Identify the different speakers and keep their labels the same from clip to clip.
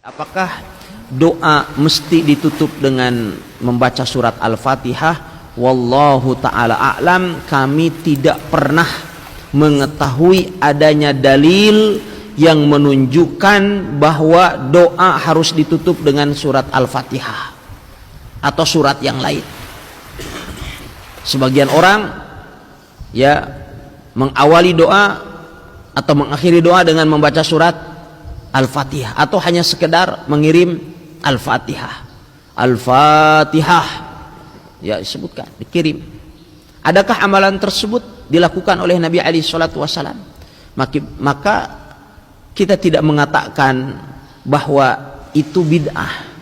Speaker 1: Apakah doa mesti ditutup dengan membaca surat Al-Fatihah? Wallahu ta'ala a'lam. Kami tidak pernah mengetahui adanya dalil yang menunjukkan bahwa doa harus ditutup dengan surat Al-Fatihah atau surat yang lain. Sebagian orang ya mengawali doa atau mengakhiri doa dengan membaca surat Al-Fatihah atau hanya sekedar mengirim Al-Fatihah. Al-Fatihah ya disebutkan, dikirim. Adakah amalan tersebut dilakukan oleh Nabi alaihi salatu wasallam? Maka kita tidak mengatakan bahwa itu bid'ah,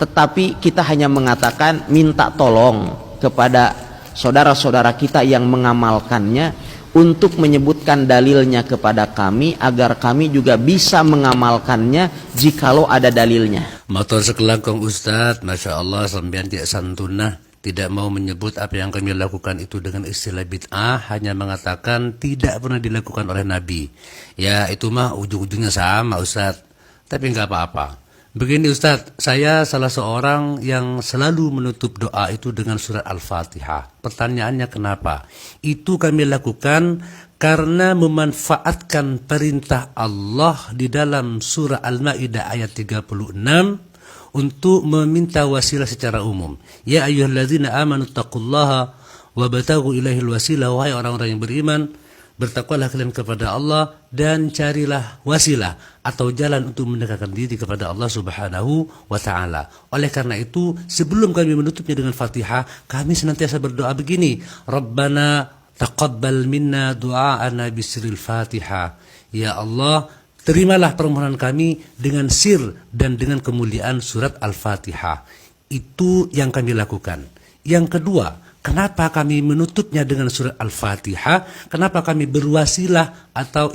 Speaker 1: tetapi kita hanya mengatakan minta tolong kepada saudara-saudara kita yang mengamalkannya untuk menyebutkan dalilnya kepada kami agar kami juga bisa mengamalkannya jikalau ada dalilnya.
Speaker 2: Matur sekelangkung Ustadz, Masya Allah sampean tidak santunah, tidak mau menyebut apa yang kami lakukan itu dengan istilah bid'ah, hanya mengatakan tidak pernah dilakukan oleh Nabi. Ya itu mah ujung-ujungnya sama Ustadz, tapi nggak apa-apa. Begini Ustadz, saya salah seorang yang selalu menutup doa itu dengan surat Al-Fatihah. Pertanyaannya kenapa? Itu kami lakukan karena memanfaatkan perintah Allah di dalam surah Al-Ma'idah ayat 36 untuk meminta wasilah secara umum. Ya ayyuhalladzina amanu taqullaha wabtaghu ilaihil wasilah, wahai orang-orang yang beriman, bertakwalah kalian kepada Allah dan carilah wasilah atau jalan untuk mendekatkan diri kepada Allah Subhanahu wa taala. Oleh karena itu, sebelum kami menutupnya dengan Fatihah, kami senantiasa berdoa begini, Rabbana taqabbal minna du'aana bisiril Fatihah. Ya Allah, terimalah permohonan kami dengan sir dan dengan kemuliaan surat Al-Fatihah. Itu yang kami lakukan. Yang kedua, kenapa kami menutupnya dengan surat Al-Fatihah? Kenapa kami berwasilah atau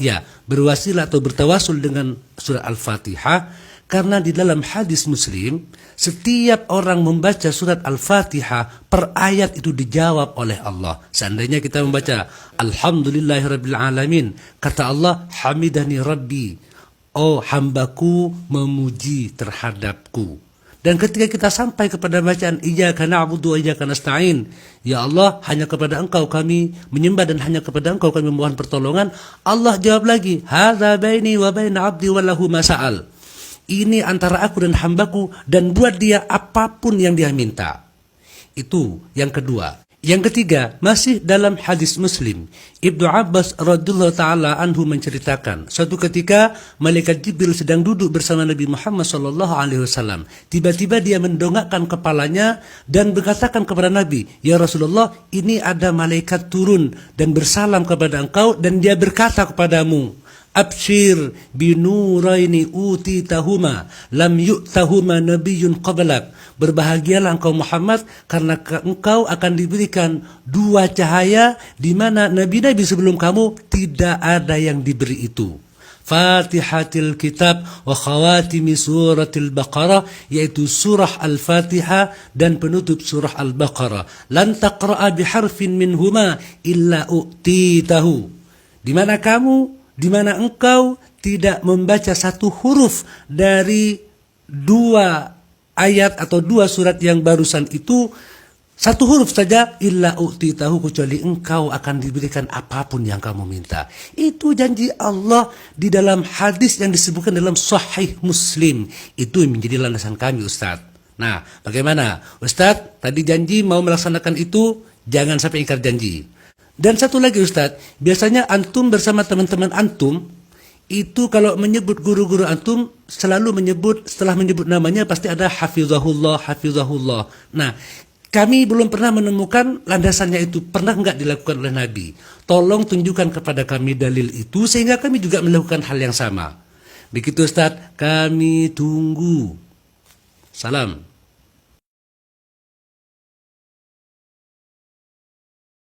Speaker 2: bertawasul dengan surat Al-Fatihah? Karena di dalam hadis Muslim, setiap orang membaca surat Al-Fatihah per ayat itu dijawab oleh Allah. Seandainya kita membaca Alhamdulillahirabbil alamin, kata Allah, hamidani rabbi, oh hambaku memuji terhadapku. Dan ketika kita sampai kepada bacaan Iyyaka na'budu wa iyyaka nasta'in, ya Allah, hanya kepada Engkau kami menyembah dan hanya kepada Engkau kami memohon pertolongan, Allah jawab lagi, hadza baini wa baina 'abdi wa lahu ma sa'al. Ini antara aku dan hambaku dan buat dia apapun yang dia minta. Itu yang kedua. Yang ketiga, masih dalam hadis Muslim, Ibnu Abbas radhiyallahu taala anhu menceritakan, suatu ketika malaikat Jibril sedang duduk bersama Nabi Muhammad sallallahu alaihi wasallam. Tiba-tiba dia mendongakkan kepalanya dan berkatakan kepada Nabi, "Ya Rasulullah, ini ada malaikat turun dan bersalam kepada engkau dan dia berkata kepadamu, Abshir binuraini utitahuma lam yu'tahuma nabiyyun qablak." Berbahagialah engkau Muhammad karena engkau akan diberikan dua cahaya di mana nabi-nabi sebelum kamu tidak ada yang diberi itu. Fatihatil kitab wa khawatimi suratil Baqarah, yaitu surah Al-Fatihah dan penutup surah Al-Baqarah. Lan taqra'a biharfin minhuma illa u'titahu. Di mana engkau tidak membaca satu huruf dari dua ayat atau dua surat yang barusan itu, satu huruf saja, illa u'titahu, kecuali engkau akan diberikan apapun yang kamu minta. Itu janji Allah di dalam hadis yang disebutkan dalam Sahih Muslim. Itu yang menjadi landasan kami Ustadz. Nah, bagaimana Ustadz? Tadi janji mau melaksanakan itu, jangan sampai ingkar janji. Dan satu lagi Ustadz, biasanya antum bersama teman-teman antum itu kalau menyebut guru-guru antum selalu menyebut, setelah menyebut namanya pasti ada hafizahullah, hafizahullah. Nah, kami belum pernah menemukan landasannya itu. Pernah enggak dilakukan oleh Nabi? Tolong tunjukkan kepada kami dalil itu sehingga kami juga melakukan hal yang sama. Begitu Ustadz, kami tunggu. Salam.